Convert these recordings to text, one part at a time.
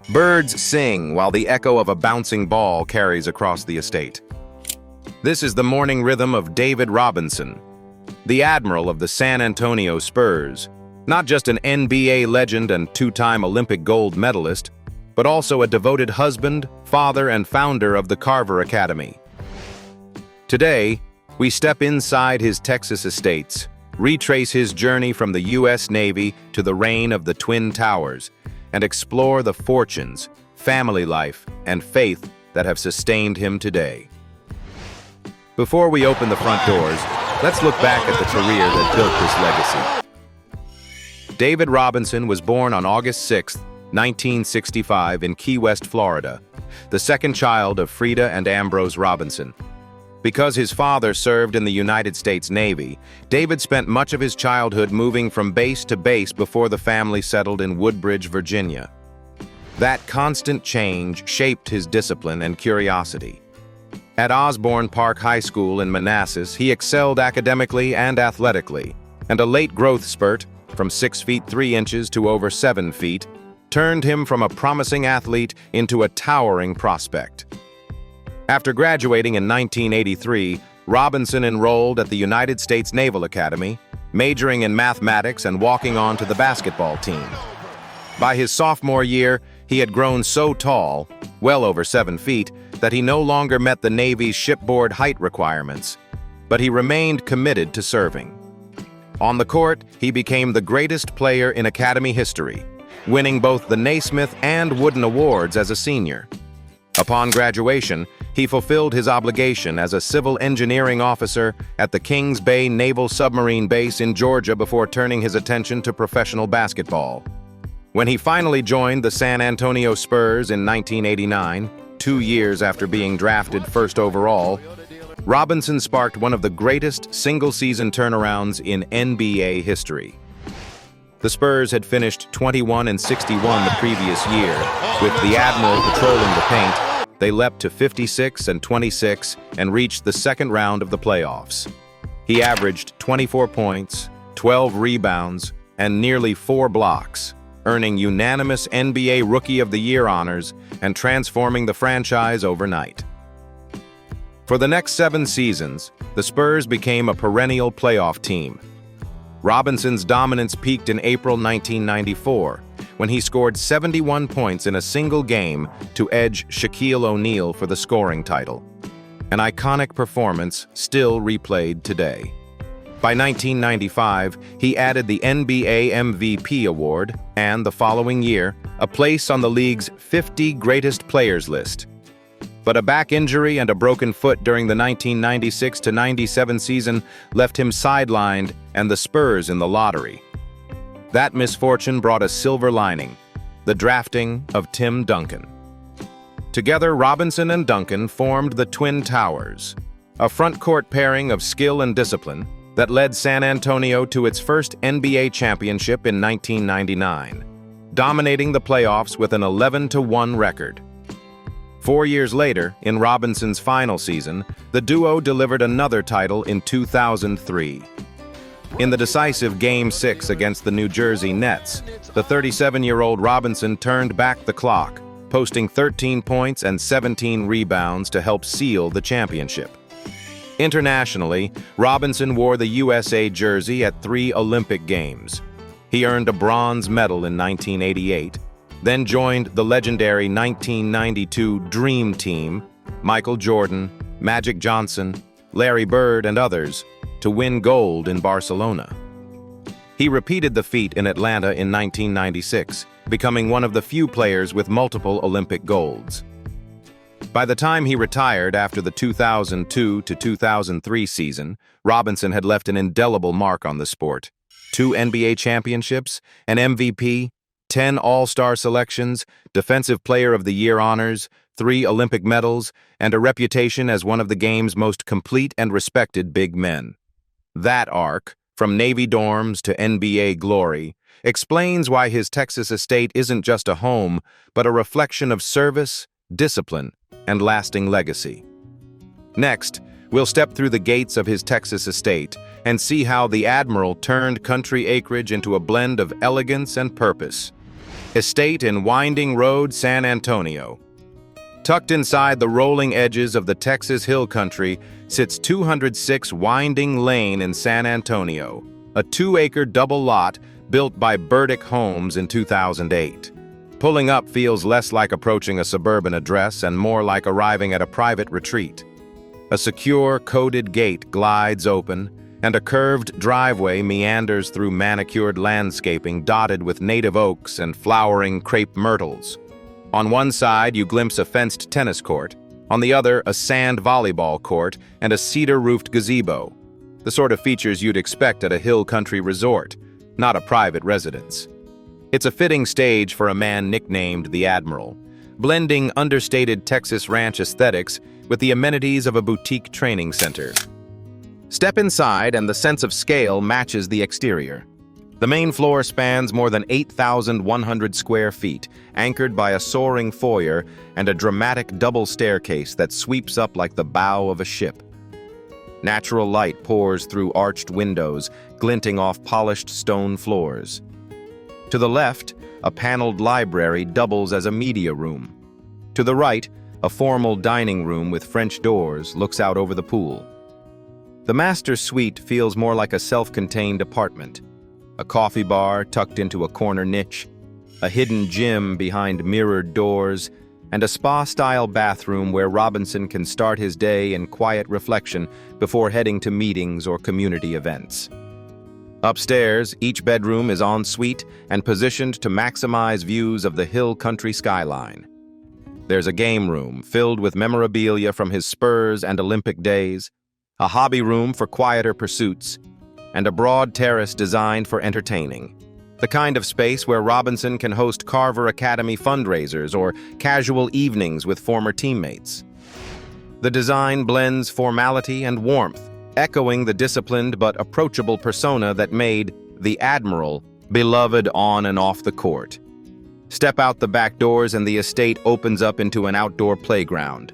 Birds sing while the echo of a bouncing ball carries across the estate. This is the morning rhythm of David Robinson, the Admiral of the San Antonio Spurs, not just an NBA legend and two-time Olympic gold medalist, but also a devoted husband, father, and founder of the Carver Academy. Today, we step inside his Texas estates, retrace his journey from the U.S. Navy to the reign of the Twin Towers, and explore the fortunes, family life, and faith that have sustained him today. Before we open the front doors, let's look back at the career that built this legacy. David Robinson was born on August 6, 1965 in Key West, Florida, the second child of Frida and Ambrose Robinson. Because his father served in the United States Navy, David spent much of his childhood moving from base to base before the family settled in Woodbridge, Virginia. That constant change shaped his discipline and curiosity. At Osborne Park High School in Manassas, he excelled academically and athletically, and a late growth spurt, from 6 feet 3 inches to over 7 feet, turned him from a promising athlete into a towering prospect. After graduating in 1983, Robinson enrolled at the United States Naval Academy, majoring in mathematics and walking on to the basketball team. By his sophomore year, he had grown so tall, well over 7 feet, that he no longer met the Navy's shipboard height requirements, but he remained committed to serving. On the court, he became the greatest player in Academy history, winning both the Naismith and Wooden Awards as a senior. Upon graduation, he fulfilled his obligation as a civil engineering officer at the Kings Bay Naval Submarine Base in Georgia before turning his attention to professional basketball. When he finally joined the San Antonio Spurs in 1989, 2 years after being drafted first overall, Robinson sparked one of the greatest single-season turnarounds in NBA history. The Spurs had finished 21-61 the previous year. With the Admiral patrolling the paint, they leapt to 56-26 and reached the second round of the playoffs. He averaged 24 points, 12 rebounds, and nearly 4 blocks, earning unanimous NBA Rookie of the Year honors and transforming the franchise overnight. For the next 7 seasons, the Spurs became a perennial playoff team. Robinson's dominance peaked in April 1994, when he scored 71 points in a single game to edge Shaquille O'Neal for the scoring title, an iconic performance still replayed today. By 1995, he added the NBA MVP award and, the following year, a place on the league's 50 greatest players list. But a back injury and a broken foot during the 1996-97 season left him sidelined and the Spurs in the lottery. That misfortune brought a silver lining, the drafting of Tim Duncan. Together, Robinson and Duncan formed the Twin Towers, a front-court pairing of skill and discipline that led San Antonio to its first NBA championship in 1999, dominating the playoffs with an 11-1 record. 4 years later, in Robinson's final season, the duo delivered another title in 2003. In the decisive Game 6 against the New Jersey Nets, the 37-year-old Robinson turned back the clock, posting 13 points and 17 rebounds to help seal the championship. Internationally, Robinson wore the USA jersey at 3 Olympic Games. He earned a bronze medal in 1988, then joined the legendary 1992 Dream Team, Michael Jordan, Magic Johnson, Larry Bird, and others, to win gold in Barcelona. He repeated the feat in Atlanta in 1996, becoming one of the few players with multiple Olympic golds. By the time he retired after the 2002-2003 season, Robinson had left an indelible mark on the sport. 2 NBA championships, an MVP, 10 All-Star selections, Defensive Player of the Year honors, 3 Olympic medals, and a reputation as one of the game's most complete and respected big men. That arc, from Navy dorms to NBA glory, explains why his Texas estate isn't just a home, but a reflection of service, discipline, and lasting legacy. Next, we'll step through the gates of his Texas estate and see how the Admiral turned country acreage into a blend of elegance and purpose. Estate in Winding Road, San Antonio. Tucked inside the rolling edges of the Texas Hill Country sits 206 Winding Lane in San Antonio, a 2-acre double lot built by Burdick Homes in 2008. Pulling up feels less like approaching a suburban address and more like arriving at a private retreat. A secure, coded gate glides open, and a curved driveway meanders through manicured landscaping dotted with native oaks and flowering crepe myrtles. On one side, you glimpse a fenced tennis court, on the other, a sand volleyball court and a cedar-roofed gazebo, the sort of features you'd expect at a hill country resort, not a private residence. It's a fitting stage for a man nicknamed the Admiral, blending understated Texas ranch aesthetics with the amenities of a boutique training center. Step inside and the sense of scale matches the exterior. The main floor spans more than 8,100 square feet, anchored by a soaring foyer and a dramatic double staircase that sweeps up like the bow of a ship. Natural light pours through arched windows, glinting off polished stone floors. To the left, a paneled library doubles as a media room. To the right, a formal dining room with French doors looks out over the pool. The master suite feels more like a self-contained apartment. A coffee bar tucked into a corner niche, a hidden gym behind mirrored doors, and a spa-style bathroom where Robinson can start his day in quiet reflection before heading to meetings or community events. Upstairs, each bedroom is en suite and positioned to maximize views of the hill country skyline. There's a game room filled with memorabilia from his Spurs and Olympic days, a hobby room for quieter pursuits, and a broad terrace designed for entertaining, the kind of space where Robinson can host Carver Academy fundraisers or casual evenings with former teammates. The design blends formality and warmth, echoing the disciplined but approachable persona that made the Admiral beloved on and off the court. Step out the back doors and the estate opens up into an outdoor playground.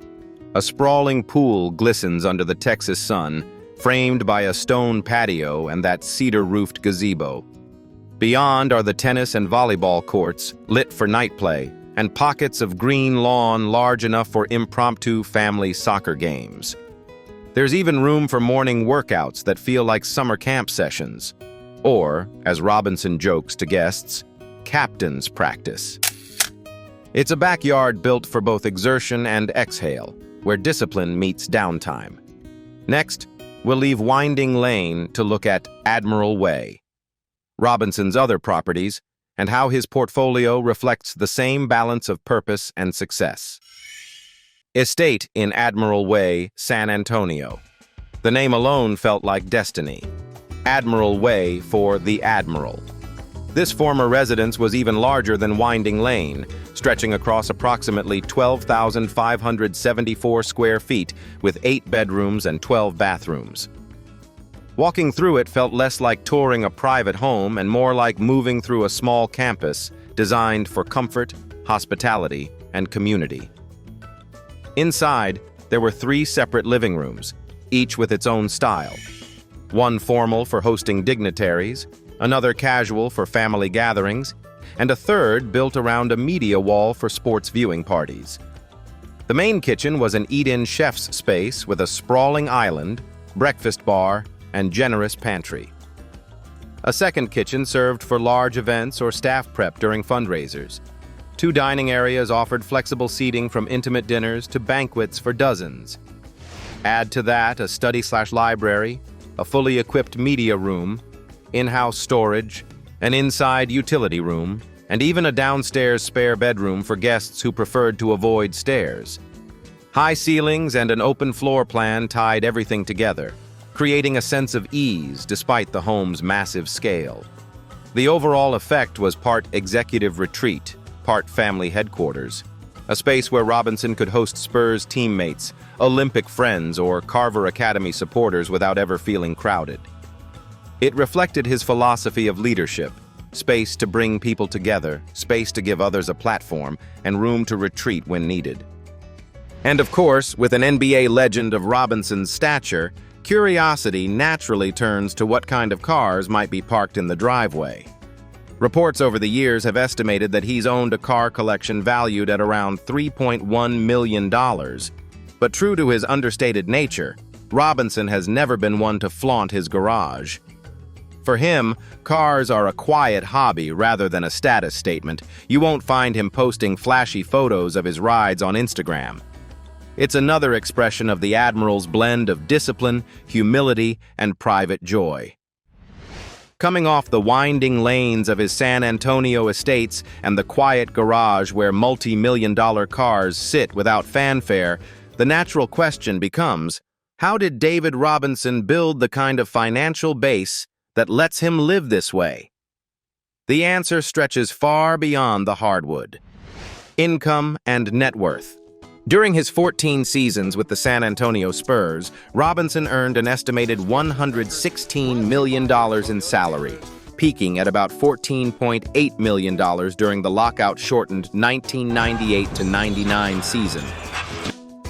A sprawling pool glistens under the Texas sun, framed by a stone patio and that cedar-roofed gazebo. Beyond are the tennis and volleyball courts, lit for night play, and pockets of green lawn large enough for impromptu family soccer games. There's even room for morning workouts that feel like summer camp sessions, or, as Robinson jokes to guests, captain's practice. It's a backyard built for both exertion and exhale, where discipline meets downtime. Next, we'll leave Winding Lane to look at Admiral Way, Robinson's other properties, and how his portfolio reflects the same balance of purpose and success. Estate in Admiral Way, San Antonio. The name alone felt like destiny. Admiral Way for the Admiral. This former residence was even larger than Winding Lane, stretching across approximately 12,574 square feet with 8 bedrooms and 12 bathrooms. Walking through it felt less like touring a private home and more like moving through a small campus designed for comfort, hospitality, and community. Inside, there were 3 separate living rooms, each with its own style. One formal for hosting dignitaries, another casual for family gatherings, and a third built around a media wall for sports viewing parties. The main kitchen was an eat-in chef's space with a sprawling island, breakfast bar, and generous pantry. A second kitchen served for large events or staff prep during fundraisers. 2 dining areas offered flexible seating from intimate dinners to banquets for dozens. Add to that a study/library, a fully equipped media room, in-house storage, an inside utility room, and even a downstairs spare bedroom for guests who preferred to avoid stairs. High ceilings and an open floor plan tied everything together, creating a sense of ease despite the home's massive scale. The overall effect was part executive retreat, part family headquarters, a space where Robinson could host Spurs teammates, Olympic friends, or Carver Academy supporters without ever feeling crowded. It reflected his philosophy of leadership: space to bring people together, space to give others a platform, and room to retreat when needed. And of course, with an NBA legend of Robinson's stature, curiosity naturally turns to what kind of cars might be parked in the driveway. Reports over the years have estimated that he's owned a car collection valued at around $3.1 million. But true to his understated nature, Robinson has never been one to flaunt his garage. For him, cars are a quiet hobby rather than a status statement. You won't find him posting flashy photos of his rides on Instagram. It's another expression of the Admiral's blend of discipline, humility, and private joy. Coming off the winding lanes of his San Antonio estates and the quiet garage where multi-million-dollar cars sit without fanfare, the natural question becomes, how did David Robinson build the kind of financial base that lets him live this way? The answer stretches far beyond the hardwood. Income and net worth. During his 14 seasons with the San Antonio Spurs, Robinson earned an estimated $116 million in salary, peaking at about $14.8 million during the lockout-shortened 1998-99 season.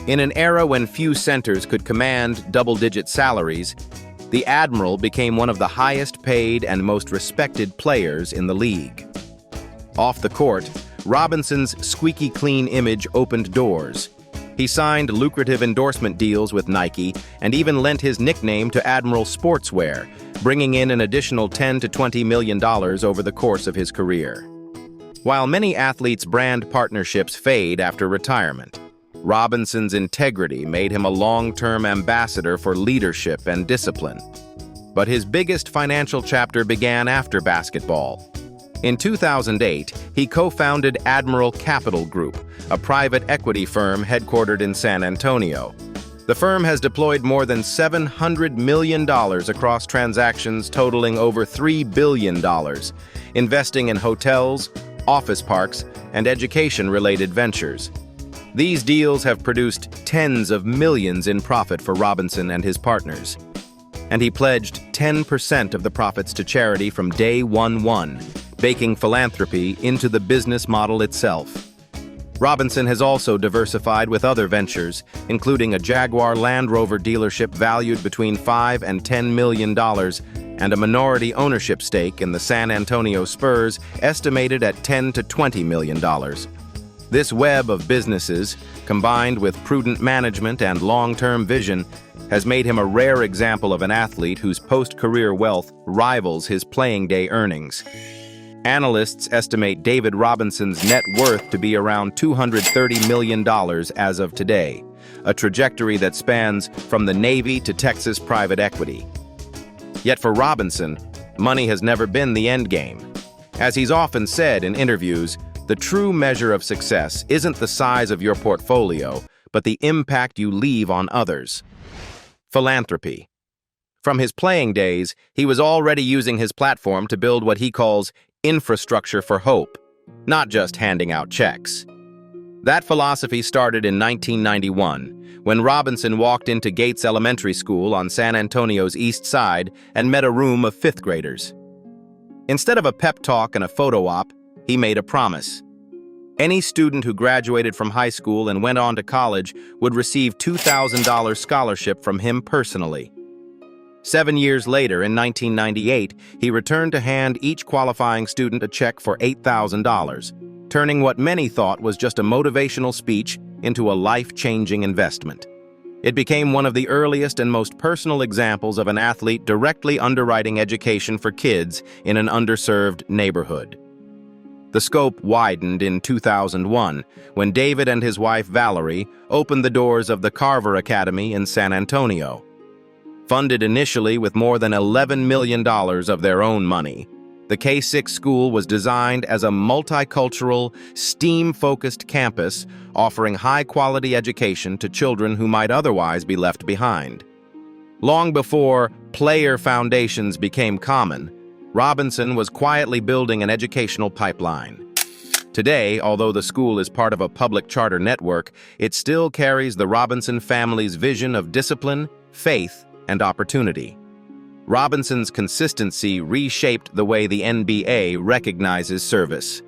In an era when few centers could command double-digit salaries, the Admiral became one of the highest-paid and most respected players in the league. Off the court, Robinson's squeaky clean image opened doors. He signed lucrative endorsement deals with Nike and even lent his nickname to Admiral Sportswear, bringing in an additional $10 to $20 million over the course of his career. While many athletes' brand partnerships fade after retirement, Robinson's integrity made him a long-term ambassador for leadership and discipline. But his biggest financial chapter began after basketball. In 2008, he co-founded Admiral Capital Group, a private equity firm headquartered in San Antonio. The firm has deployed more than $700 million across transactions totaling over $3 billion, investing in hotels, office parks, and education-related ventures. These deals have produced tens of millions in profit for Robinson and his partners. And he pledged 10% of the profits to charity from day one, baking philanthropy into the business model itself. Robinson has also diversified with other ventures, including a Jaguar Land Rover dealership valued between $5 and $10 million, and a minority ownership stake in the San Antonio Spurs estimated at $10 to $20 million. This web of businesses, combined with prudent management and long-term vision, has made him a rare example of an athlete whose post-career wealth rivals his playing day earnings. Analysts estimate David Robinson's net worth to be around $230 million as of today, a trajectory that spans from the Navy to Texas private equity. Yet for Robinson, money has never been the end game. As he's often said in interviews, the true measure of success isn't the size of your portfolio, but the impact you leave on others. Philanthropy. From his playing days, he was already using his platform to build what he calls infrastructure for hope, not just handing out checks. That philosophy started in 1991, when Robinson walked into Gates Elementary School on San Antonio's east side and met a room of fifth graders. Instead of a pep talk and a photo op, he made a promise. Any student who graduated from high school and went on to college would receive $2,000 scholarship from him personally. 7 years later, in 1998, he returned to hand each qualifying student a check for $8,000, turning what many thought was just a motivational speech into a life-changing investment. It became one of the earliest and most personal examples of an athlete directly underwriting education for kids in an underserved neighborhood. The scope widened in 2001, when David and his wife Valerie opened the doors of the Carver Academy in San Antonio. Funded initially with more than $11 million of their own money, the K-6 school was designed as a multicultural, STEAM-focused campus offering high-quality education to children who might otherwise be left behind. Long before player foundations became common, Robinson was quietly building an educational pipeline. Today, although the school is part of a public charter network, it still carries the Robinson family's vision of discipline, faith, and opportunity. Robinson's consistency reshaped the way the NBA recognizes service.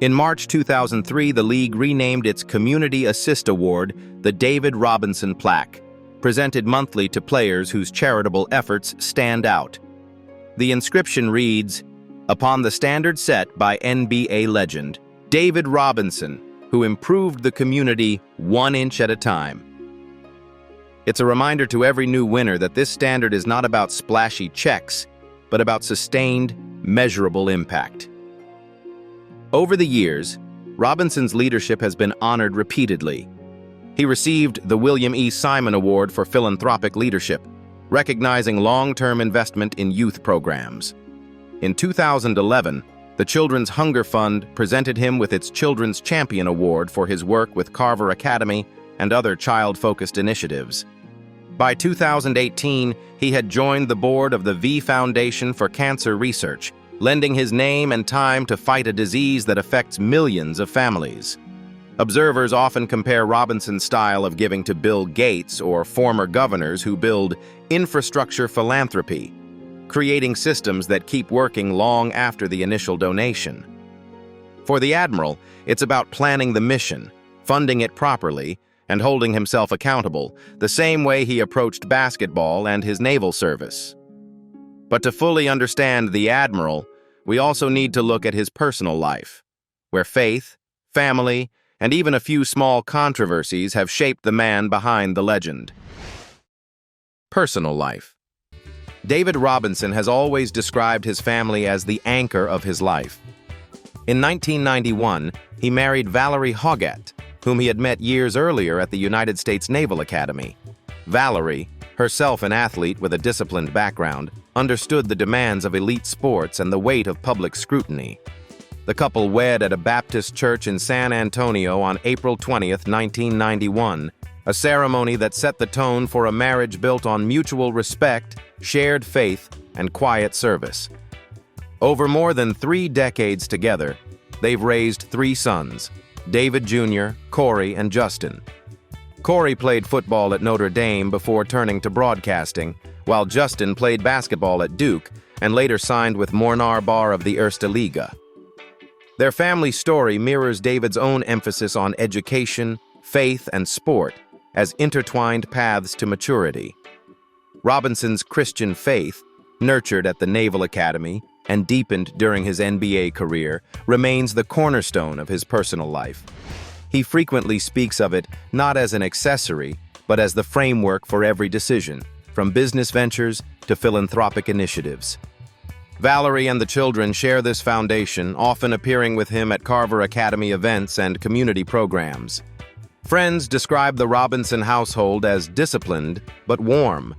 In March 2003, the league renamed its Community Assist Award the David Robinson Plaque, presented monthly to players whose charitable efforts stand out. The inscription reads, upon the standard set by NBA legend David Robinson, who improved the community 1 inch at a time. It's a reminder to every new winner that this standard is not about splashy checks, but about sustained, measurable impact. Over the years, Robinson's leadership has been honored repeatedly. He received the William E. Simon Award for Philanthropic Leadership, recognizing long-term investment in youth programs. In 2011, the Children's Hunger Fund presented him with its Children's Champion Award for his work with Carver Academy and other child-focused initiatives. By 2018, he had joined the board of the V Foundation for Cancer Research, lending his name and time to fight a disease that affects millions of families. Observers often compare Robinson's style of giving to Bill Gates or former governors who build infrastructure philanthropy, creating systems that keep working long after the initial donation. For the Admiral, it's about planning the mission, funding it properly, and holding himself accountable, the same way he approached basketball and his naval service. But to fully understand the Admiral, we also need to look at his personal life, where faith, family, and even a few small controversies have shaped the man behind the legend. Personal life. David Robinson has always described his family as the anchor of his life. In 1991, he married Valerie Hoggett, whom he had met years earlier at the United States Naval Academy. Valerie, herself an athlete with a disciplined background, understood the demands of elite sports and the weight of public scrutiny. The couple wed at a Baptist church in San Antonio on April 20, 1991, a ceremony that set the tone for a marriage built on mutual respect, shared faith, and quiet service. Over more than 3 decades together, they've raised 3 sons, David Jr., Corey, and Justin. Corey played football at Notre Dame before turning to broadcasting, while Justin played basketball at Duke and later signed with Mornar Bar of the Erste Liga. Their family story mirrors David's own emphasis on education, faith, and sport as intertwined paths to maturity. Robinson's Christian faith, nurtured at the Naval Academy and deepened during his NBA career, remains the cornerstone of his personal life. He frequently speaks of it not as an accessory, but as the framework for every decision, from business ventures to philanthropic initiatives. Valerie and the children share this foundation, often appearing with him at Carver Academy events and community programs. Friends describe the Robinson household as disciplined but warm,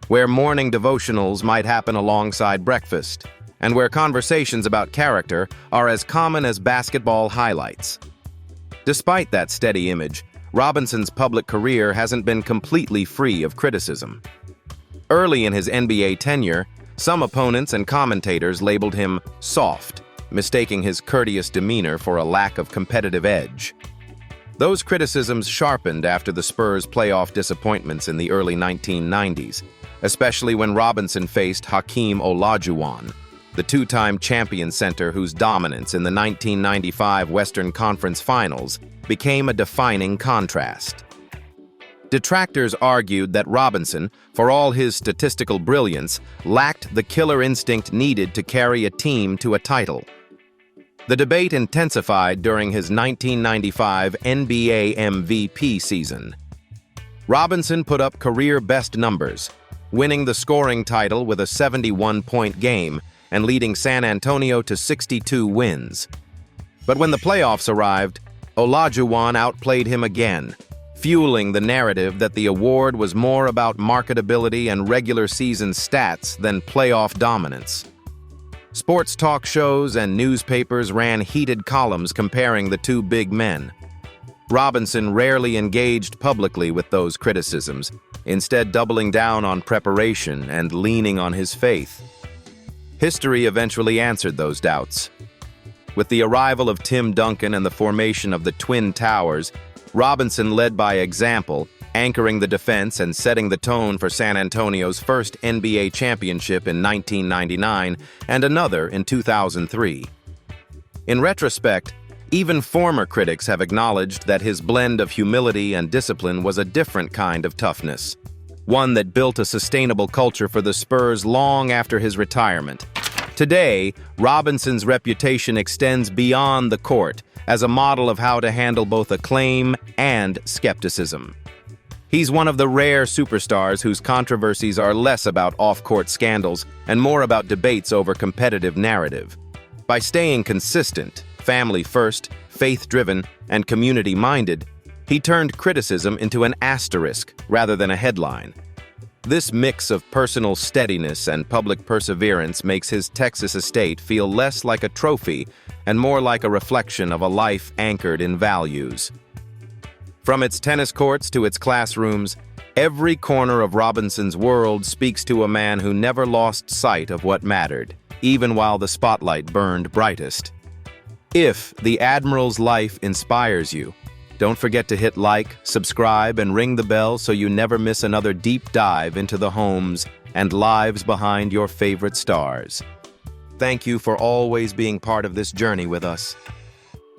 where morning devotionals might happen alongside breakfast, and where conversations about character are as common as basketball highlights. Despite that steady image, Robinson's public career hasn't been completely free of criticism. Early in his NBA tenure, some opponents and commentators labeled him soft, mistaking his courteous demeanor for a lack of competitive edge. Those criticisms sharpened after the Spurs' playoff disappointments in the early 1990s, especially when Robinson faced Hakeem Olajuwon, the 2-time champion center whose dominance in the 1995 Western Conference Finals became a defining contrast. Detractors argued that Robinson, for all his statistical brilliance, lacked the killer instinct needed to carry a team to a title. The debate intensified during his 1995 NBA MVP season. Robinson put up career-best numbers, winning the scoring title with a 71-point game and leading San Antonio to 62 wins. But when the playoffs arrived, Olajuwon outplayed him again, fueling the narrative that the award was more about marketability and regular season stats than playoff dominance. Sports talk shows and newspapers ran heated columns comparing the 2 big men. Robinson rarely engaged publicly with those criticisms, instead doubling down on preparation and leaning on his faith. History eventually answered those doubts. With the arrival of Tim Duncan and the formation of the Twin Towers, Robinson led by example, anchoring the defense and setting the tone for San Antonio's first NBA championship in 1999 and another in 2003. In retrospect, even former critics have acknowledged that his blend of humility and discipline was a different kind of toughness, one that built a sustainable culture for the Spurs long after his retirement. Today, Robinson's reputation extends beyond the court as a model of how to handle both acclaim and skepticism. He's one of the rare superstars whose controversies are less about off-court scandals and more about debates over competitive narrative. By staying consistent, family-first, faith-driven, and community-minded, he turned criticism into an asterisk rather than a headline. This mix of personal steadiness and public perseverance makes his Texas estate feel less like a trophy and more like a reflection of a life anchored in values. From its tennis courts to its classrooms, every corner of Robinson's world speaks to a man who never lost sight of what mattered, even while the spotlight burned brightest. If the Admiral's life inspires you, don't forget to hit like, subscribe, and ring the bell so you never miss another deep dive into the homes and lives behind your favorite stars. Thank you for always being part of this journey with us.